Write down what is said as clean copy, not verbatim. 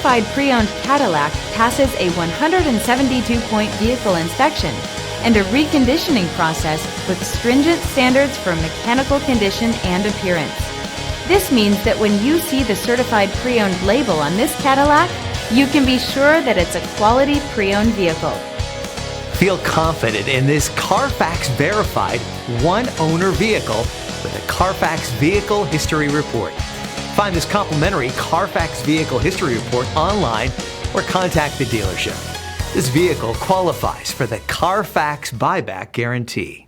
Certified Pre-Owned Cadillac passes a 172-point vehicle inspection and a reconditioning process with stringent standards for mechanical condition and appearance. This means that when you see the Certified Pre-Owned label on this Cadillac, you can be sure that it's a quality pre-owned vehicle. Feel confident in this CarFax verified one-owner vehicle with a CarFax Vehicle History Report. Find this complimentary CarFax Vehicle History Report online or contact the dealership. This vehicle qualifies for the CarFax Buyback Guarantee.